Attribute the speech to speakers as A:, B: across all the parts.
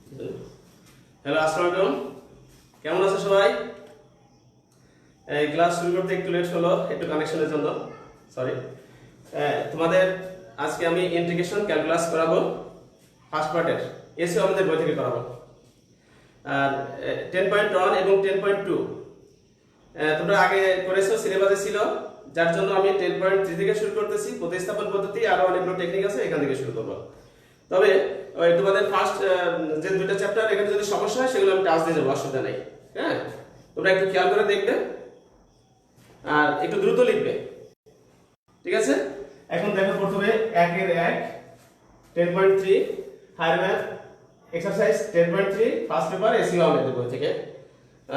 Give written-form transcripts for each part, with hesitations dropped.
A: Hello, আসসালামু আলাইকুম। কেমন আছো সবাই? এই ক্লাস শুরু করতে একটু লেট হলো, একটু কানেকশনের জন্য সরি। তোমাদের আজকে আমি ইন্টিগ্রেশন ক্যালকুলাস করাবো, ফার্স্ট পার্টের এসিও আমাদের বই থেকে করাবো। আর 10.1 এবং 10.2 তোমরা আগে করেছো, সিলেবাসে ছিল, যার জন্য আমি 10.3 থেকে শুরু করতেছি। প্রতিস্থাপন পদ্ধতি আরো অনেকগুলো টেকনিক আছে, এখান থেকে শুরু করবো। তবে ওই তোমাদের ফার্স্ট যে দুটো চ্যাপ্টার, এখানে যদি সমস্যা হয় সেগুলো আমি টাচ দিয়ে যাবো, অসুবিধা নেই। হ্যাঁ, তোমরা একটু খেয়াল করে দেখবে আর একটু দ্রুত লিখবে, ঠিক আছে? এখন দেখো, প্রথমে 1 10.3 higher math exercise 10.3 first paper এসিও আমাদের বই থেকে।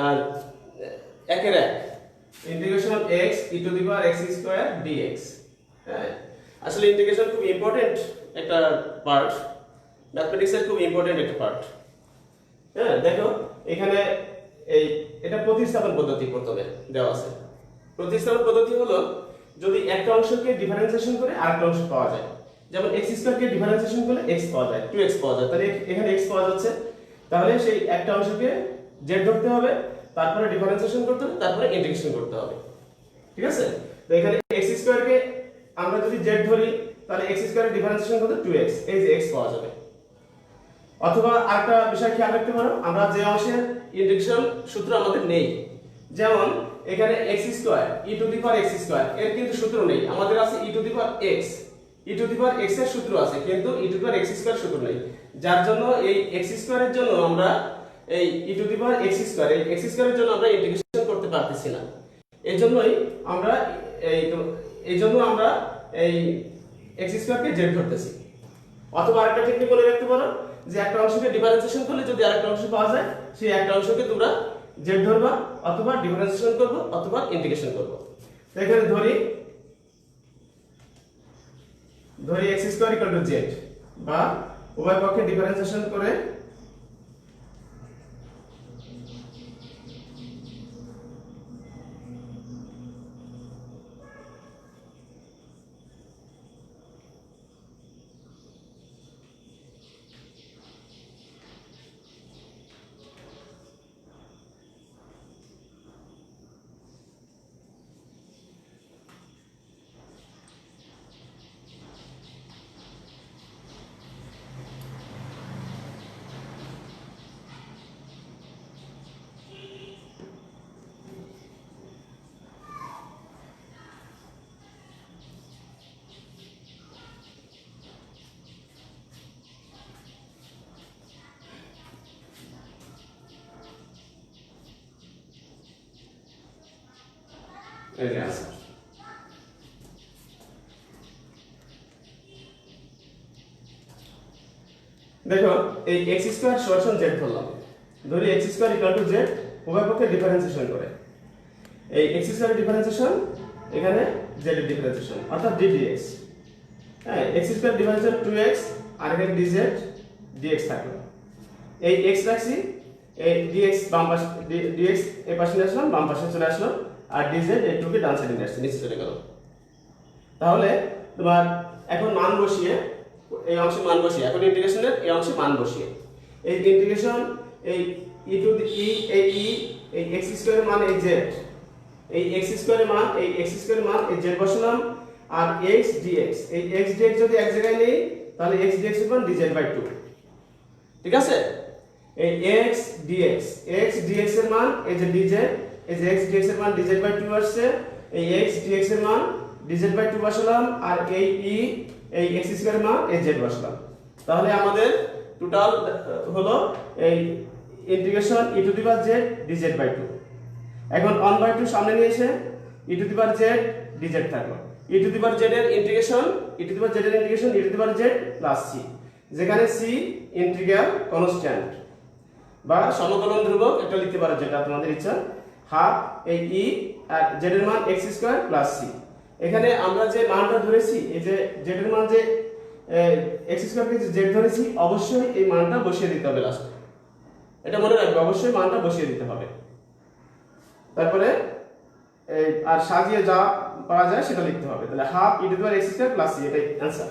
A: আর 1 integration x e to the power x square dx। হ্যাঁ, আসলে ইন্টিগ্রেশন খুব ইম্পর্টেন্ট একটা পার্ট, ম্যাথমেটিক্সের খুব ইম্পর্টেন্ট একটা পার্ট। হ্যাঁ, দেখো এখানে এটা প্রতিস্থাপন পদ্ধতি প্রথমে দেওয়া আছে। প্রতিস্থাপন পদ্ধতি হলো যদি একটা অংশকে ডিফারেন্সিয়েশন করে আরেকটা অংশ পাওয়া যায়, যেমন x স্কয়ারকে ডিফারেন্সিয়েশন করলে x পাওয়া যায়, 2x পাওয়া যায়, তাহলে এখানে x পাওয়া যাচ্ছে, তাহলে সেই একটা অংশকে z ধরতে হবে, তারপরে ডিফারেন্সিয়েশন করতে হবে, তারপরে ইন্টিগ্রেশন করতে হবে, ঠিক আছে? তো এখানে x স্কয়ারকে আমরা যদি z ধরি, তাহলে x স্কয়ারের ডিফারেন্সিয়েশন করতে 2x, এই যে x পাওয়া যাবে। অথবা আরেকটা বিষয় খেয়াল রাখতে পারো, আমরা যে অংশের ইন্টিগ্রেশন সূত্র আমাদের নেই, যেমন এখানে x square e to the power x square, এর কিন্তু সূত্র নেই, আমাদের আছে e to the power x, e to the power x এর সূত্র আছে, কিন্তু e to the power x square সূত্র নেই, যার জন্য এই x স্কয়ারের জন্য আমরা এই e to the power x square, এই x স্কয়ারের জন্য আমরা ইন্টিগ্রেশন করতে পারতেছি না। এইজন্যই আমরা এই x স্কয়ারকে z ধরতেছি। অথবা আরেকটা টেকনিক বলে রাখতে পারো যে একটা অংশকে ডিফারেন্সিয়েশন করলে যদি আরেকটা অংশ পাওয়া যায়, সেই একটা অংশকে তোমরা z ধরবা, অথবা ডিফারেন্সিয়েশন করব, অথবা ইন্টিগ্রেশন করব। তো এখানে ধরি x square equal to z, বা উভয় পক্ষে ডিফারেন্সিয়েশন করে এই যে আছে। দেখো এই x স্কয়ার সমান z ধরলাম, ধরি x square equal to z, উভয় পক্ষে ডিফারেন্সিয়েশন করে এই x স্কয়ার ডিফারেন্সিয়েশন, এখানে z এর ডিফারেন্সিয়েশন, অর্থাৎ ddx। হ্যাঁ, x স্কয়ার ডিফারেন্সিয়েশন 2x, আর এখানে dz dx থাকলো। এই x রাখছি, এই dx বাম পাশে, dx এই পাশে নিয়ে আসলাম, বাম পাশে চলে আসলো, আর dz এই 2 কে ডান সাইডে নিয়ে আসছে, নিচে চলে গেল। তাহলে তোমার এখন মান বসিয়ে, এই অংশে মান বসিয়ে, এখন ইন্টিগ্রেশনের এই অংশে মান বসিয়ে, এই ইন্টিগ্রেশন এই e টু দি এই x স্কয়ারের মান এই z, এই x স্কয়ারের মান এই x স্কয়ারের মান এই z বসালাম, আর x dx, এই x dx যদি এক জায়গায় নেই, তাহলে x dx এর মান dz/2, ঠিক আছে? এই x dx এর মান এই যে dz, এই যে x dx এর মান dz/2 আসছে, এই x dx এর মান dz/2 বসালাম, আর এই এই x স্কয়ারের মান এই z বসালাম। তাহলে আমাদের টোটাল হলো এই integration e to the power z dz/2। এখন 1/2 সামনে নিয়ে এসে e to the power z dz থাকলো, e to the power z এর integration, e to the power z এর integration e to the power z plus c, যেখানে c integral constant বা সমকলন ধ্রুবক, এটা লিখতে পারো যেটা তোমাদের ইচ্ছা, হাফ এই e আর z এর মান x স্কয়ার প্লাস c। এখানে আমরা যে মানটা ধরেছি, এই যে z এর মান যে x স্কয়ারকে যে z ধরেছি, অবশ্যই এই মানটা বসিয়ে দিতে হবে লাস্টে, এটা মনে রাখবে, অবশ্যই মানটা বসিয়ে দিতে হবে। তারপরে আর সাজিয়ে যা পাওয়া যায় সেটা লিখতে হবে, তাহলে half e to the power x square plus c, এটাই অ্যানসার।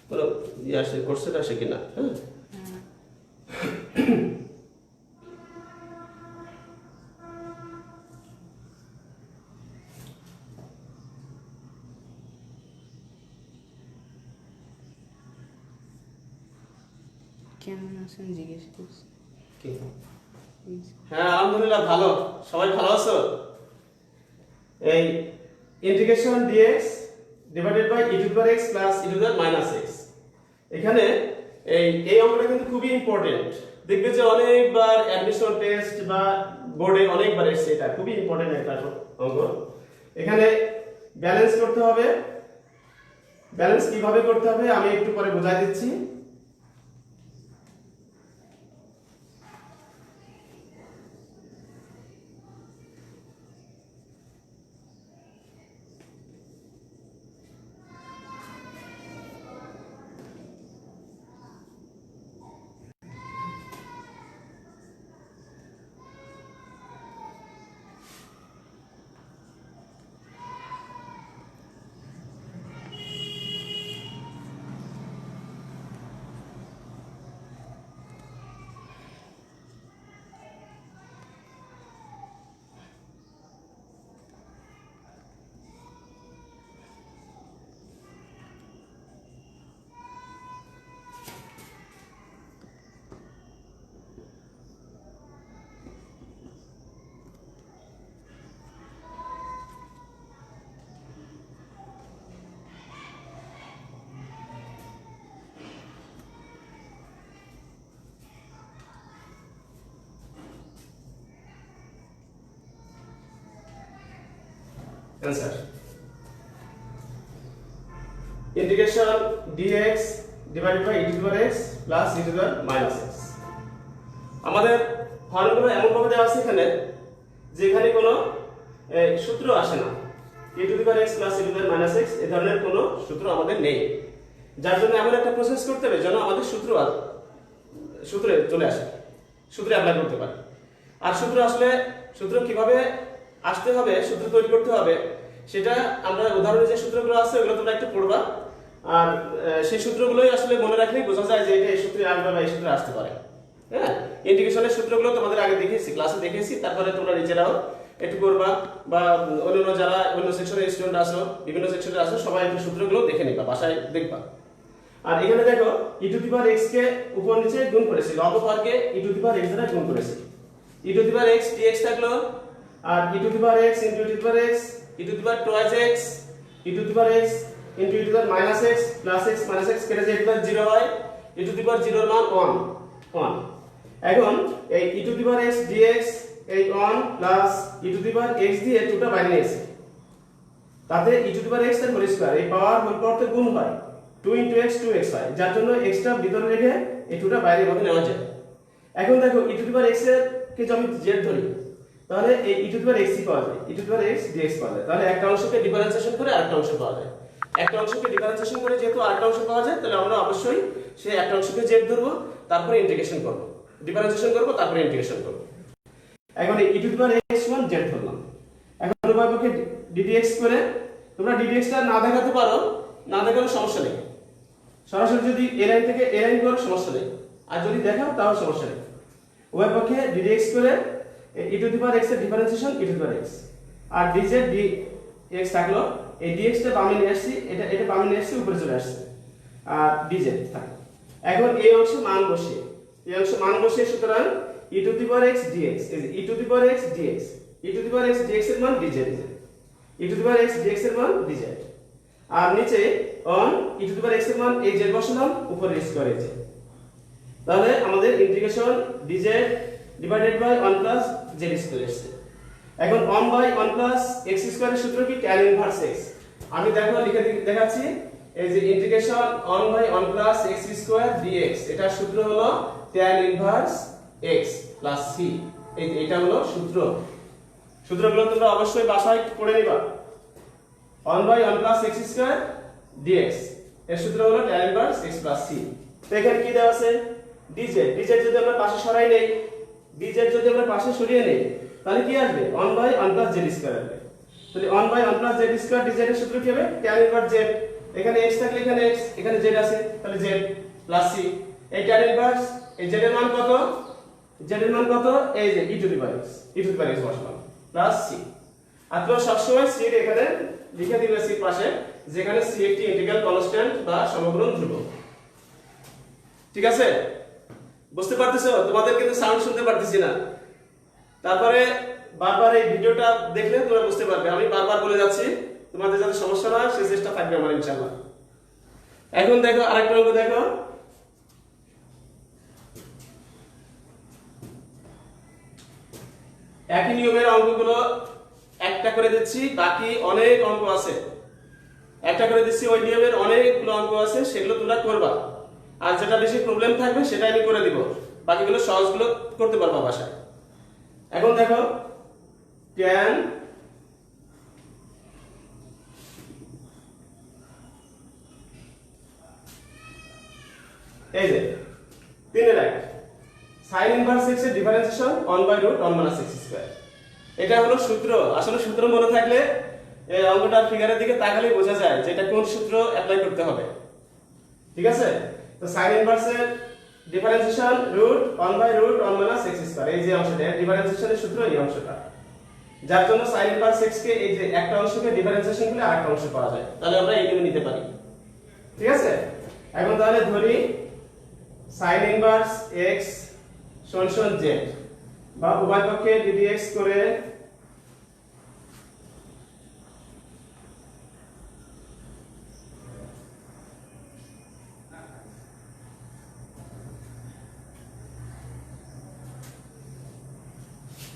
A: কোনো আসে কোর্সের আসে কিনা। হ্যাঁ,
B: কেমন আছেন জিজ্ঞেস করছি।
A: হ্যাঁ আলহামদুলিল্লাহ ভালো, সবাই ভালো আছো? এই integration dx divided by e to the power x plus e to the power minus x, এখানে এই অঙ্কটা কিন্তু খুবই ইম্পর্টেন্ট। দেখবে যে অনেকবার অ্যাডমিশন টেস্ট বা বোর্ডে অনেকবার এসেছে, এটা খুবই ইম্পর্টেন্ট একটা অঙ্ক। এখানে ব্যালেন্স করতে হবে। ব্যালেন্স কিভাবে করতে হবে আমি একটু পরে বোঝাই দিচ্ছি। Answer integration dx divided by e to the power x plus e to the power minus x। আমাদের ফর্মুলা এমন ভাবে দেওয়া আছে এখানে যে এখানে কোনো সূত্র আসে না, e to the power x plus e to the power minus x এই ধরনের কোনো সূত্র আমাদের নেই, যার জন্য এমন একটা প্রসেস করতে হবে যেন আমাদের সূত্রে চলে আসে, সূত্রে অ্যাপ্লাই করতে পারে। আর সূত্র আসলে সূত্র কিভাবে আসতে হবে, সূত্র তৈরি করতে হবে, সেটা আমরা উদাহরণে যে সূত্রগুলো আছে ওগুলো তোমরা একটু পড়বা। আর সেই সূত্রগুলোই আসলে মনে রাখলেই বোঝা যায় যে এটা এই সূত্রে আসবে বা এই সূত্রে আসতে পারে। হ্যাঁ, ইন্টিগ্রেশনের সূত্রগুলো তোমাদের আগে দেখিয়েছি, ক্লাসে দেখিয়েছি, তারপরে তোমরা নিজেরাও একটু করবা বা অন্যান্য যারা অন্য সেকশনের স্টুডেন্ট আছো, বিভিন্ন সেকশনে আছো, সবাই একটু সূত্রগুলো দেখে নিবা, বাসায় দেখবা। আর এখানে দেখো e to the power x কে উপর নিচে গুণ করেছি, লব পাওয়ারকে e to the power x দ্বারা গুণ করেছি। e to the power x dx থাকলো, আর e to the power x into e to the power x, e to the power twice x, e to the power x into e to the power minus x plus x minus x কেটে যায় e to the পাওয়ার 0 হয়, e to the পাওয়ার 0 এর মান 1। এখন এই e to the power x dx এই 1 plus e to the power x দিয়ে 2টা বাইরে নিয়েছি, তাতে e to the power x এর হোল স্কয়ার, এই পাওয়ার হোল পাওয়ারতে গুণ হয়, 2 x 2x হয়, যার জন্য x টা ভিতরে রেখে এই 2টা বাইরে ভাবে নেওয়া যায়। এখন দেখো e to the power x এর কে যদি আমি z ধরি, তাহলে এই e to the power x পাওয়া যায়, e to the power x dx পাওয়া যায়। তাহলে একটা অংশকে ডিফারেন্সিয়েশন করে আরেকটা অংশ পাওয়া যায়। একটা অংশকে ডিফারেন্সিয়েশন করে যেহেতু আরেকটা অংশ পাওয়া যায়, তাহলে আমরা অবশ্যই সেই একটা অংশকে z ধরবো, তারপরে ইন্টিগ্রেশন করব, ডিফারেন্সিয়েশন করব, তারপরে ইন্টিগ্রেশন করব। এখন এই e to the power x সমান z ধরলাম। এখন উভয় পক্ষে ddx করে, তোমরা ddx টা না দেখাতে পারো, না দেখালে সমস্যা নেই, সরাসরি যদি a লাইন থেকে a লাইন করো সমস্যা নেই, আর যদি দেখাও তাও সমস্যা নেই। উভয় পক্ষে ddx করে e to the power x এর differentiation e to the power x, আর dz dx থাকলো, এই dx টা বামে নিয়ে আসছি, এটা বামে নিয়ে আসছি, উপরে চলে আসছে, আর dz থাকলো। এখন এই অংশে মান বসিয়ে, সুতরাং e to the power x dx, এই e to the power x dx, e to the power x dx এর মান dz, e to the power x dx এর মান dz, আর নিচে on e to the power x এর মান এই z বসালাম, উপরে স্কয়ার এই z। তাহলে আমাদের integration dz divided by 1 plus z square আসছে। এখন 1 বাই 1 প্লাস x স্কয়ারের সূত্র কি? tan inverse x। আমি দেখো লিখে দেখাচ্ছি, এই যে integration 1 by 1 plus x square dx, এটার সূত্র হলো tan inverse x plus c। এটা হলো সূত্র। সূত্রগুলো তোমরা অবশ্যই বাসায় পড়ে নিবা। 1 by 1 plus x square dx এর সূত্র হলো tan inverse x plus c। তো এখানে কি দেওয়া আছে? dz যদি আমরা পাশে সরাই নেই, dz যদি আমরা পাশে সরিয়ে নেই, তাহলে কি আসবে? 1 বাই 1 প্লাস z স্কয়ার আসবে। তাহলে 1 by 1 plus z square dz এর সূত্র কি হবে? tan ইনভার্স z এখানে x থাকলে এখানে x, এখানে z আছে তাহলে z প্লাস c। এই tan ইনভার্স এই z এর মান কত? z এর মান কত? এই যে e to the power x বসালাম প্লাস c। আর তোমরা সবসময় c এর এখানে লিখে দিবে c পাশে, যেখানে c একটি ইন্টিগ্রাল কনস্ট্যান্ট বা সমগ্রণ ধ্রুবক। ঠিক আছে, বুঝতে পারতেছো? তোমাদের কিন্তু সাউন্ড শুনতে পারতেছি না। তারপরে বারবার এই ভিডিওটা দেখলে তোমরা বুঝতে পারবে, আমি বারবার বলে যাচ্ছি, তোমাদের যাতে সমস্যা না হয় সেই চেষ্টা থাকবে আমার ইনশাআল্লাহ। এখন দেখো আরেকটা অঙ্ক দেখো। একই নিয়মের অঙ্কগুলো একটা করে দিচ্ছি, বাকি অনেক অঙ্ক আছে। একটা করে দিচ্ছি, ওই নিয়মের অনেকগুলো অঙ্ক আছে, সেগুলো তোমরা করবা। আর যেটা বেশি প্রবলেম থাকবে সেটা আমি করে দিব, বাকিগুলো সহজগুলো করতে পারবা বাসায়। এখন দেখো tan এই যে 3 এর 1 sin ইনভার্স x এর ডিফারেন্সিয়েশন 1/√1 - x স্কয়ার। এটা হলো সূত্র। আসলে সূত্র মনে থাকলে এই অঙ্কটার ফিগারের দিকে তাকালেই বোঝা যায় যে এটা কোন সূত্র অ্যাপ্লাই করতে হবে। ঠিক আছে, তো sin ইনভার্স এর ডিফারেন্সিয়েশন √1/√1 - x স্কয়ার, এই যে অংশটা ডিফারেন্সিয়েশনের সূত্র, এই অংশটা, যার জন্য sin ইনভার্স x কে এই যে একটা অংশকে ডিফারেন্সিয়েশন করলে আরেকটা অংশ পাওয়া যায়, তাহলে আমরা এইভাবে নিতে পারি। ঠিক আছে, এখন তাহলে ধরি sin ইনভার্স x সমান z, বা উভয় পক্ষে ddx করে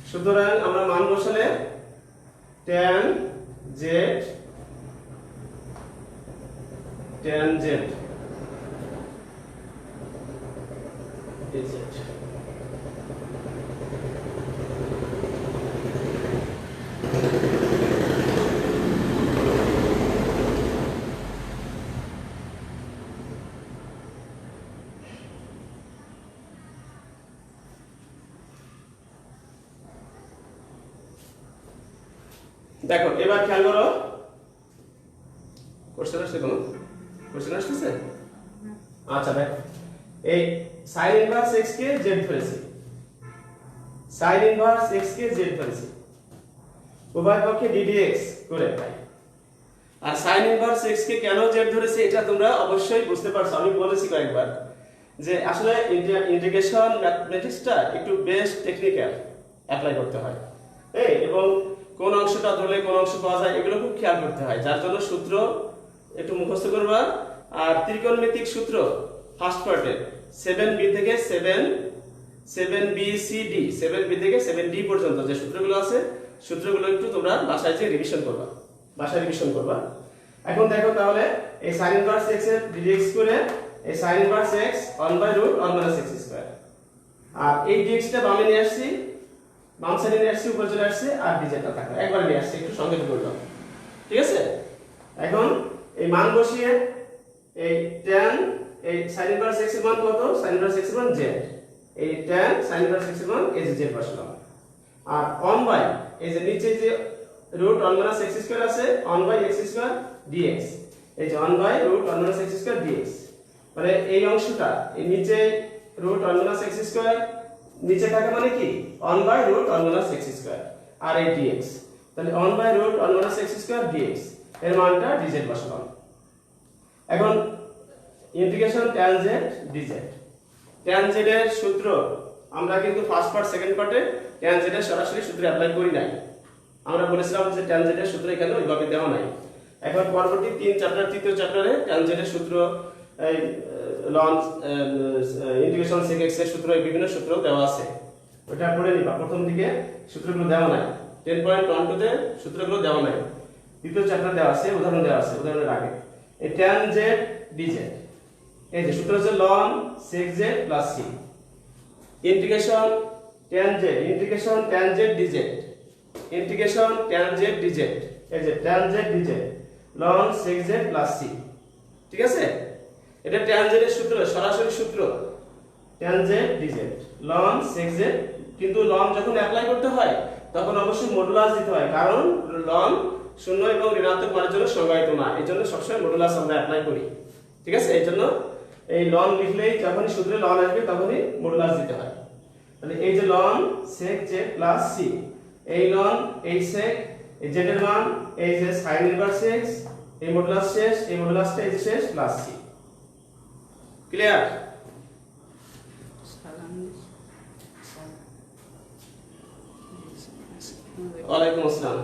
A: সুতরাং আমরা মান বসালে tan z dz। দেখো এবার খেয়াল করো, কোশ্চেন আসছে কোন? কোশ্চেন আসছে? আচ্ছা দেখো, এই sin ইনভার্স x কে z ধরেছি, sin ইনভার্স x কে z ধরেছি, উভয় পক্ষে ddx করে পাই। আর sin ইনভার্স x কে কেন z ধরেছি এটা তোমরা অবশ্যই বুঝতে পারছো, আমি বলেছি কয়েকবার যে আসলে ইন্টিগ্রেশন ম্যাথমেটিক্সটা একটু বেশ টেকনিক্যাল অ্যাপ্লাই করতে হয়, এবং কোন অংশটা ধরলে কোন অংশ পাওয়া যায় এগুলো খুব খেয়াল করতে হয়, যার জন্য সূত্র একটু মুখস্থ করবা। আর ত্রিকোণমিতিক সূত্র ফার্স্ট পার্টে 7b থেকে 7bcd 7b থেকে 7d পর্যন্ত যে সূত্রগুলো আছে, সূত্রগুলো একটু তোমরা বাসায় যে রিভিশন করবা। এখন দেখো তাহলে এই sin ইনভার্স x এর dx করে এই sin inverse x 1/√1 - x square, আর এই dx টা বামে নিয়ে আসছি, বাম সাইডে নিয়ে আসছি, উপরে চলে আসছে, আর dz টা থাকলো একবার নিয়ে আসছি, একটু সংক্ষেপে করলাম। ঠিক আছে, এখন এই মান বসিয়ে এই tan এই sin ইনভার্স x এর মান কত? sin ইনভার্স x এর মান z, এই tan sin ইনভার্স x এর মান এই যে z বসালাম, আর 1 এই যে নিচে যে √1 - x স্কয়ার আছে 1/x স্কয়ার dx, এই যে 1/√1 - x স্কয়ার dx, মানে এই অংশটা এই নিচে √1 - x স্কয়ার নিচে থাকে মানে কি 1/√1 - x স্কয়ার, আর এই dx, তাহলে 1/√1 - x স্কয়ার dx এর মানটা dz বসালাম। এখন integration tan z dz, tan z এর সূত্র আমরা কিন্তু ফার্স্ট পার্ট সেকেন্ড পার্টে tan z এর সরাসরি সূত্র অ্যাপ্লাই করি নাই, আমরা বলেছিলাম যে tan z এর সূত্র এখানে ওইভাবে দেওয়া নাই। এখন পরবর্তী 3 চ্যাপ্টার, তৃতীয় চ্যাপ্টারে tan z এর সূত্র, এই লন ইন্টিগ্রেশন sec x এর সূত্র, এই বিভিন্ন সূত্র দেওয়া আছে, ওটা পড়ে নিবা। প্রথম দিকে সূত্রগুলো দেওয়া নাই, 10.12 তে সূত্রগুলো দেওয়া নাই, দ্বিতীয় চ্যাপ্টার দেওয়া আছে, উদাহরণ দেওয়া আছে, উদাহরণের আগে এই tan z dz, এই যে সূত্র হচ্ছে ln sec z plus c, integration tan z dz, integration tan z dz, এই যে tan z dz ln sec z plus c। ঠিক আছে, এটা tan z এর সূত্র, সরাসরি সূত্র tan z dz ln sec z, কিন্তু ln যখন অ্যাপ্লাই করতে হয় তখন অবশ্যই মডুলাস দিতে হয়, কারণ ln শূন্য এবং ঋণাত্মক মানের জন্য সংজ্ঞায়িত না, এই জন্য সবসময় মডুলাস আমরা অ্যাপ্লাই করি। ঠিক আছে, এই জন্য এই লন লিখলেই যখনই সূত্রে লন আসবে তখনই মডুলাস দিতে হয়। তাহলে এই যে ln sec z plus c, এই লন এই sec এই z এর মান এই যে sin ইনভার্স x, এই মডুলাস শেষ, এই মডুলাসটা এই যে শেষ প্লাস c। ক্লিয়ার? ওয়ালাইকুম আসসালাম।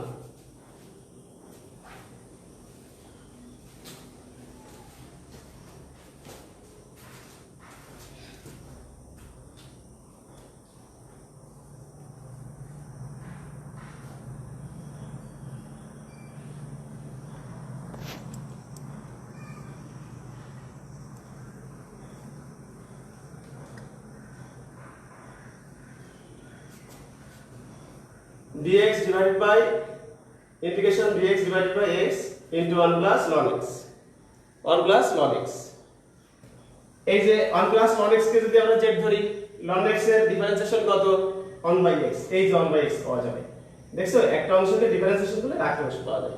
A: dx divided by integration dx divided by x into 1 plus ln x, 1 plus ln x। এই যে 1 plus ln x কে যদি আমরা z ধরি, ln x এর ডিফারেন্সিয়েশন কত? 1 by x, এই যে 1 by x পাওয়া যাবে। দেখছো একটা অংশকে ডিফারেন্সিয়েশন করলে আরেকটা অংশ পাওয়া যাবে।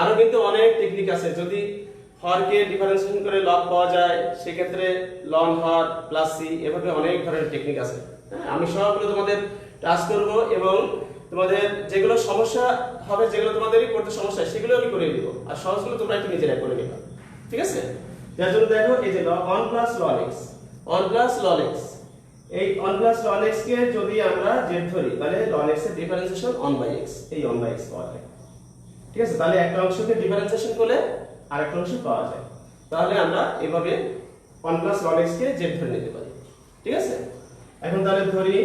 A: আরো কিন্তু অনেক টেকনিক আছে, যদি হরকে ডিফারেন্সিয়েশন করে লব পাওয়া যায় সেক্ষেত্রে ln হর প্লাস c, এভাবে অনেক ধরনের টেকনিক আছে। হ্যাঁ, আমি সবগুলো তোমাদের টাচ করব এবং তোমাদের যেগুলো সমস্যা হবে, যেগুলো তোমাদেরই করতে সমস্যা সেগুলো আমি করে দিব, আর সহজগুলো তোমরা একটু নিজেরাই করে নিবা। ঠিক আছে, যার জন্য দেখো এই যে 1 plus ln x, 1 plus ln x, এই 1 plus ln x কে যদি আমরা z ধরি তাহলে ln x এর ডিফারেন্সিয়েশন 1 by x, এই 1 by x পাওয়া যায়। ঠিক আছে, তাহলে একটা অংশকে ডিফারেন্সিয়েশন করলে আরেকটা অংশ পাওয়া যায়। তাহলে আমরা এভাবে 1 plus ln x কে z ধরে নিতে পারি। ঠিক আছে, এখন তাহলে ধরি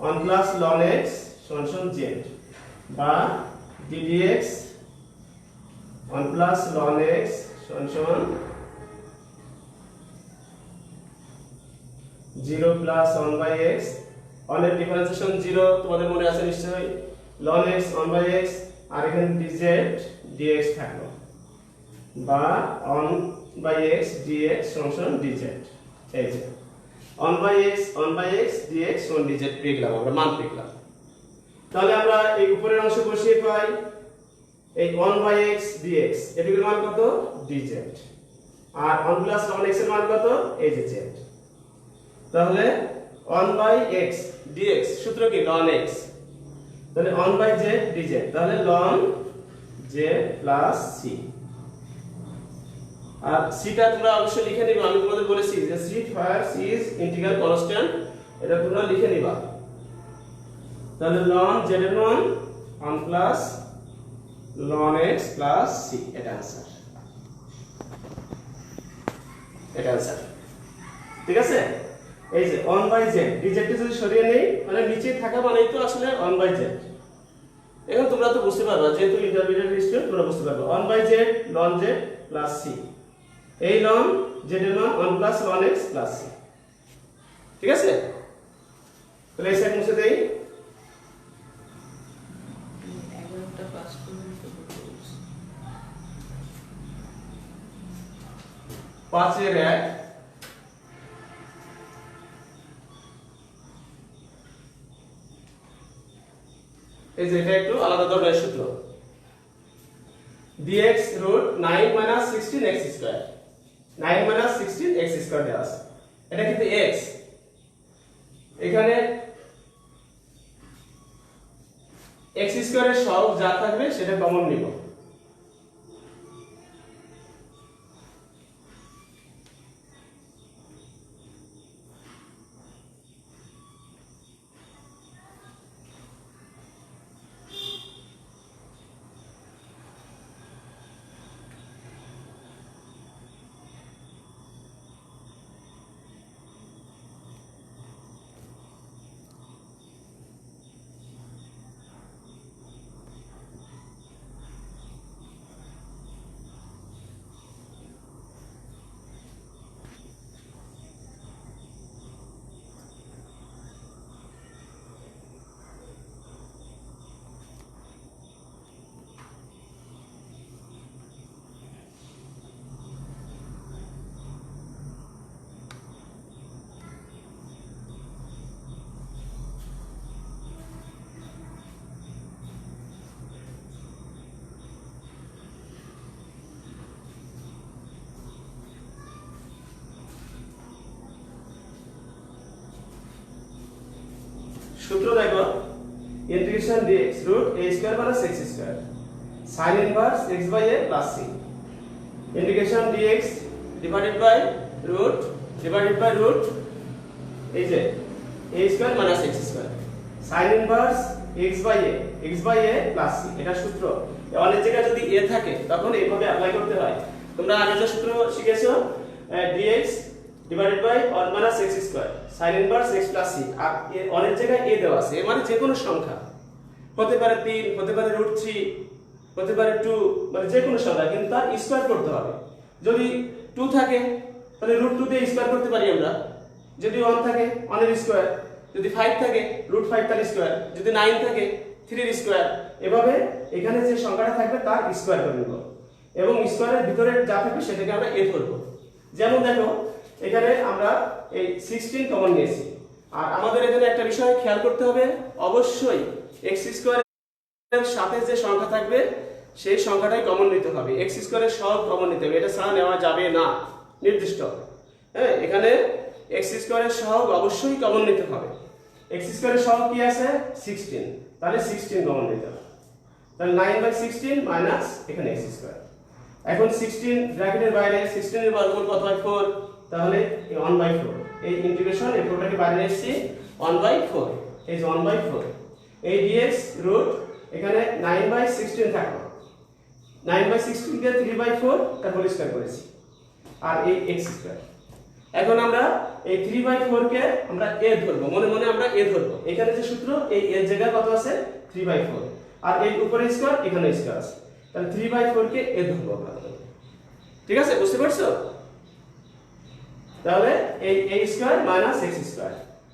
A: 1 plus ln x সমান z বা ddx 1 plus ln x সমান 0 plus 1 by x, 1 এর ডিফারেন্সিয়েশন 0 তোমাদের মনে আছে নিশ্চয়ই, ln x 1 by x, আর এখানে dz dx থাকলো, বা 1 by x dx সমান dz। এই যে 1 by x dx সমান dz পেলাম, আমরা মান পেলাম। তাহলে আমরা এই উপরের অংশ বসিয়ে পাই এই 1 by x dx, এটির মান কত? dz, আর 1 plus ln x এর মান কত? এই যে z। তাহলে 1 by x dx সূত্র কি? ln x, তাহলে 1 by z dz, তাহলে ln z plus c। আর c টা তোমরা অবশ্যই লিখে নিবা, আমি তোমাদের বলেছি যে c where c is integral constant, এটা তোমরা লিখে নিবা। তাহলে ln z এর মান 1 plus ln x plus c, এটা आंसर, এটা आंसर। ঠিক আছে, এই যে 1 by z, dz কে যদি সরিয়ে নেই মানে নিচে থাকা মানেই তো আসলে 1 by z। এখন তোমরা তো বুঝতে পারবা, যেহেতু ইন্টারমিডিয়েট স্টুডেন্ট তোমরা বুঝতে পারবা 1 by z ln z plus c, এই ln z এর মান 1 plus ln x plus c। ঠিক আছে, তাহলে এই সাইড মুছে দেই।
B: 11টা পাস পর্যন্ত করতে বলছি।
A: 5 এর 1, এই যে এটা একটু আলাদা ধরনের সূত্র, dx root 9 minus 16 x square, 9 minus 16 x square দেওয়া আছে, এটা কিন্তু x, এখানে x square এর সহগ যা থাকবে সেটা কমন নিব। সূত্র দেখো integration dx root a square plus x square sin inverse x by a plus c integration dx divided by root এই যে a square minus x square sin inverse x by a plus c এটা সূত্র। অনেক জায়গায় যদি a থাকে তখন এইভাবে অ্যাপ্লাই করতে হয়। তোমরা আগে যে সূত্র শিখেছো dx divided by 1 minus x square sin inverse x plus c আর অনেক জায়গায় a দেওয়া আছে, মানে যে কোনো সংখ্যা হতে পারে 3 হতে পারে √3 হতে পারে 2, মানে যে কোনো সংখ্যা, কিন্তু তার স্কয়ার করতে হবে। যদি 2 থাকে তাহলে √2 দিয়ে স্কয়ার করতে পারি আমরা, যদি 1 থাকে 1 এর স্কয়ার, যদি 5 থাকে √5 তার স্কয়ার, যদি 9 থাকে 3 এর স্কয়ার। এভাবে এখানে যে সংখ্যাটা থাকবে তার স্কয়ার করে নেব এবং স্কয়ারের ভিতরে যা থাকবে সেটাকে আমরা a ধরব। যেমন দেখো এখানে আমরা এই 16 কমন নিয়েছি, আর আমাদের এখানে একটা বিষয় খেয়াল করতে হবে, অবশ্যই x স্কয়ারের সাথে যে সংখ্যা থাকবে সেই সংখ্যাটাই কমন নিতে হবে। x স্কয়ারের সহগ কমন নিতে হবে, এটা ছাড়া নেওয়া যাবে না, নির্দিষ্ট। হ্যাঁ, এখানে x স্কয়ারের সহগ অবশ্যই কমন নিতে হবে। x স্কয়ারের সহগ কি আছে 16, তাহলে 16 কমন নিতে হবে। তাহলে 9/16 মাইনাস এখানে x স্কয়ার। এখন 16 ব্র্যাকেটের বাইরে 16 এর বর্গমূল কত হয় 4, তাহলে এই 1/4 এই ইন্টিগ্রেশন এই পুরোটাকে বাইরে নিয়ে এসেছি 1/4, এই যে 1/4 এই dx রুট এখানে 9/16 থাকলো, 9/16 কে 3/4 তার হোল স্কয়ার করেছি আর এই x স্কয়ার। এখন আমরা এই 3/4 কে আমরা a ধরব, মনে মনে আমরা a ধরব। এখানে যে সূত্র এই এর জায়গায় কত আছে 3/4 আর এই উপরে স্কয়ার এখানে স্কয়ার আছে, তাহলে 3/4 কে a ধরব আমরা। ঠিক আছে, বুঝতে পারছো? তাহলে এই a square minus x square,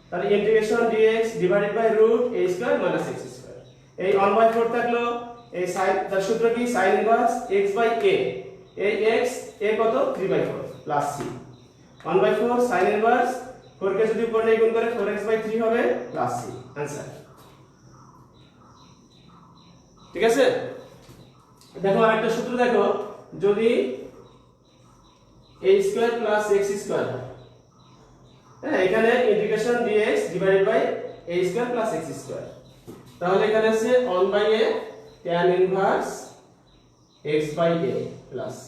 A: তাহলে integration dx divided by root a square minus x square. এই 1/4 থাকলো, এই sin তার সূত্র কি sin inverse x by a, এই x a কত 3/4 প্লাস c 1/4 sin ইনভার্স 4 কে যদি উপর নিয়ে গুণ করে 4x/3 হবে প্লাস c, आंसर। ঠিক আছে, দেখো আরেকটা সূত্র দেখো, যদি a square plus x square, হ্যাঁ এখানে integration dx divided by a square plus x square, তাহলে এখানে আছে 1/a tan inverse x by a plus c।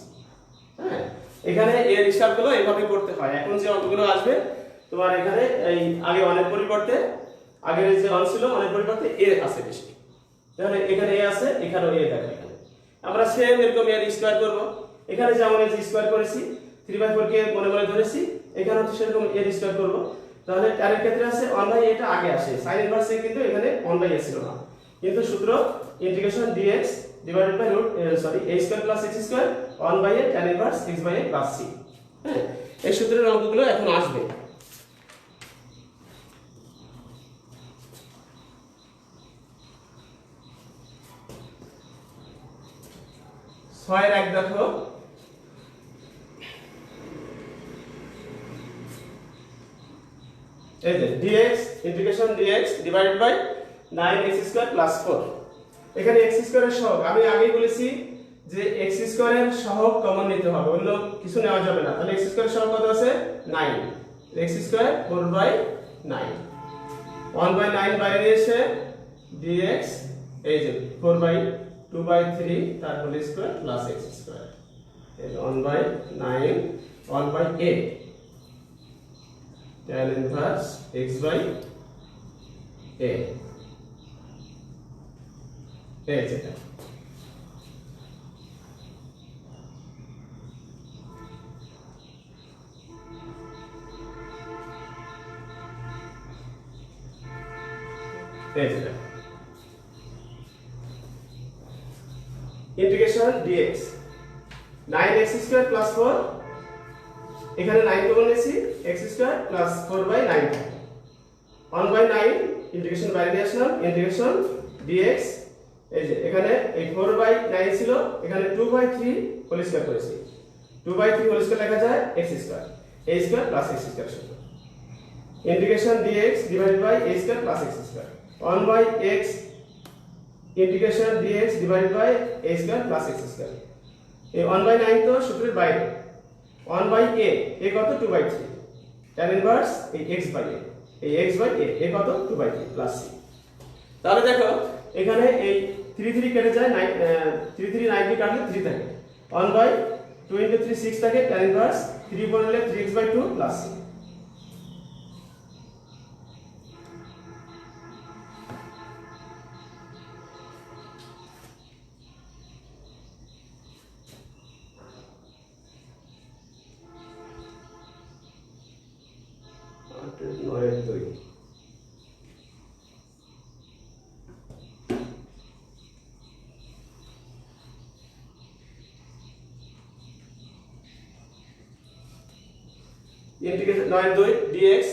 A: হ্যাঁ, এখানে এর হিসাবগুলো এইভাবে করতে হয়। এখন যে অঙ্কগুলো আসবে তোমার এখানে এই আগে অনেক পরিবর্তে, আগের যে অঙ্ক ছিল অনেক পরিবর্তে a আছে বেশি, তাহলে এখানে a আছে, এখানেও a দেখো। এখানে আমরা সেম এরকম এর স্কয়ার করব। এখানে যেমন এর স্কয়ার করেছি 3/4 কে মনে মনে ধরেছি, এখানেও তো সেরকম এর স্কয়ার করব। তাহলে তার ক্ষেত্রে আছে 1/a এটা আগে আসে, sin ইনভার্সে কিন্তু এখানে 1/a ছিল না, কিন্তু সূত্র integration dx divided by root a square plus x square 1/a tan inverse x by a plus c। হ্যাঁ, এই সূত্রের অঙ্কগুলো এখন আসবে। ছয়ের এক দেখো, এই যে dx integration dx divided by 9x square plus 4। এখানে x স্কয়ারের সহগ আমি আগেই বলেছি যে x স্কয়ারের সহগ কমন নিতে হবে, অন্য কিছু নেওয়া যাবে না। তাহলে x স্কয়ারের সহগ কত আছে 9, x স্কয়ার 4/9, 1/9 বাইরে এসে dx এই যে 4/2/3 তার whole square plus x square, এই 1/9 1/a tan inverse x by a, এই যেটা integration dx 9x square plus 4, এখানে 9 কমন নিয়েছি, x স্কয়ার প্লাস 4/9 1/9 ইন্টিগ্রেশন বাইরে নিয়ে আসলাম, ইন্টিগ্রেশন dx এই যে এখানে এই 4/9 ছিল, এখানে 2/3 হোল স্কয়ার করেছি, 2/3 হোল স্কয়ার লেখা যায় x square, a square plus x square সূত্র integration dx divided by a square plus x square 1/x integration dx divided by a square plus x square. এই 1/9 তো সূত্রের বাইরে, 1/a a কত 2/3 tan inverse এই x by a এই x by a কত 2/3 plus c। তাহলে দেখো এখানে এই 3 3 কেটে যায় 3 3 90 কাটলে 3 থাকে 1/2 into 3 6 থাকে tan ইনভার্স 3 করলে 3x/2 plus c। Integration 9 dx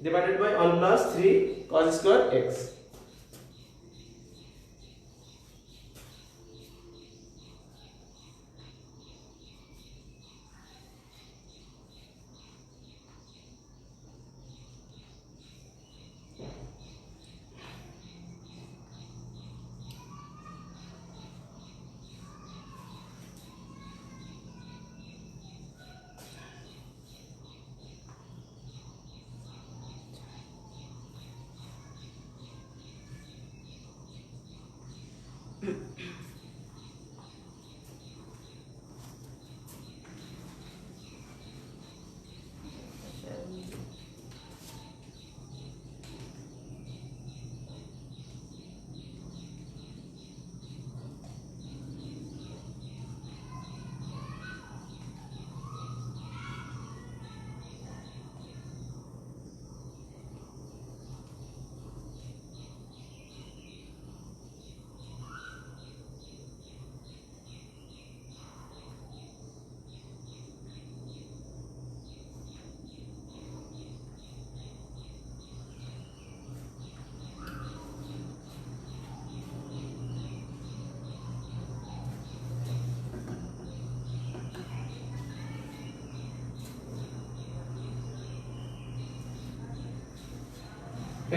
A: divided by 1 plus 3 cos square x।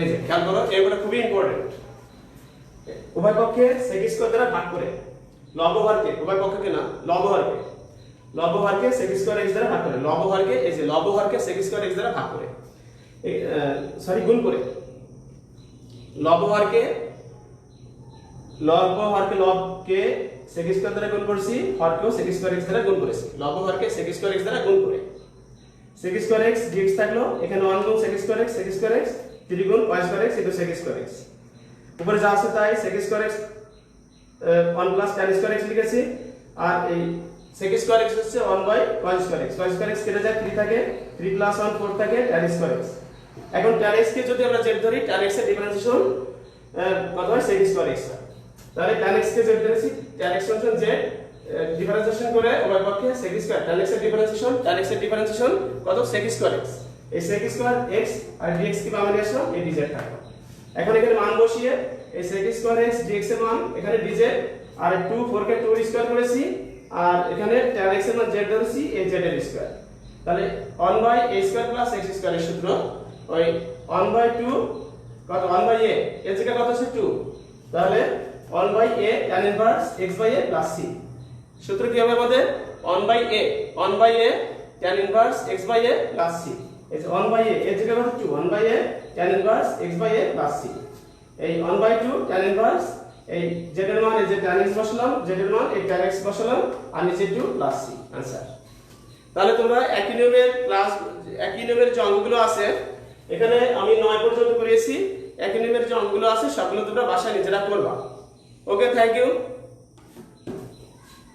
A: এই যে খেয়াল করো এগুলো খুবই ইম্পর্টেন্ট। উভয় পক্ষে sec স্কয়ার দ্বারা ভাগ করে লবহরকে উভয় পক্ষকে না লবহরকে sec স্কয়ার x দ্বারা ভাগ করে লবহরকে এই যে লবহরকে sec স্কয়ার x দ্বারা ভাগ করে সরি গুণ করে লবহরকে লবকে sec স্কয়ার দ্বারা গুণ করছি হরকেও sec স্কয়ার x দ্বারা গুণ করেছি লবহরকে sec স্কয়ার x দ্বারা গুণ করে sec স্কয়ার x dx থাকলো এখানে 1 গুণ sec স্কয়ার x 3 গুণ y square x into sec square x উপরে যা আছে তাই sec square x 1 plus tan square x লিখেছি আর এই sec স্কয়ার x হচ্ছে 1 বাই y স্কয়ার x কেটে যায় 3 থাকে 3 প্লাস 1 4 থাকে tan স্কয়ার x। এখন tan x কে যদি আমরা z ধরি tan x এর ডিফারেন্সিয়েশন কত হয় sec স্কয়ার x। তাহলে tan x কে z ধরেছি tan x function z differentiation করে উভয় পক্ষে sec স্কয়ার tan x এর ডিফারেন্সিয়েশন কত sec স্কয়ার x। এই sec স্কয়ার x আর dx কি পাবো নিয়ে আসলাম এই dz থাকবে। এখন এখানে মান বসিয়ে এই sec স্কয়ার x dx এর মান এখানে dz আর 2 4 কে 2 স্কয়ার করেছি আর এখানে tan x এর মান z ধরেছি এই z এর স্কয়ার। তাহলে 1 by a square plus x square এর সূত্র ওই 1 বাই 2 কত 1 বাই a এর জায়গা কত আছে 2 তাহলে 1 by a tan inverse x by a plus c। সূত্র কি হবে আমাদের 1 by a tan inverse x by a plus c। এই যে 1 বাই a এর জায়গা কত 2 1 by a tan inverse x by a plus c। এই 1 বাই 2 tan ইনভার্স এই z এর মান এই যে tan x বসালাম z এর মান এই tan x বসালাম আর নিচে 2 প্লাস c आंसर। তাহলে তোমরা একই নিয়মের যে অঙ্কগুলো আছে এখানে আমি 9 পর্যন্ত করিয়েছি একই নিয়মের যে অঙ্কগুলো আছে সবগুলো তোমরা বাসায় নিজেরা করবা। Okay thank you.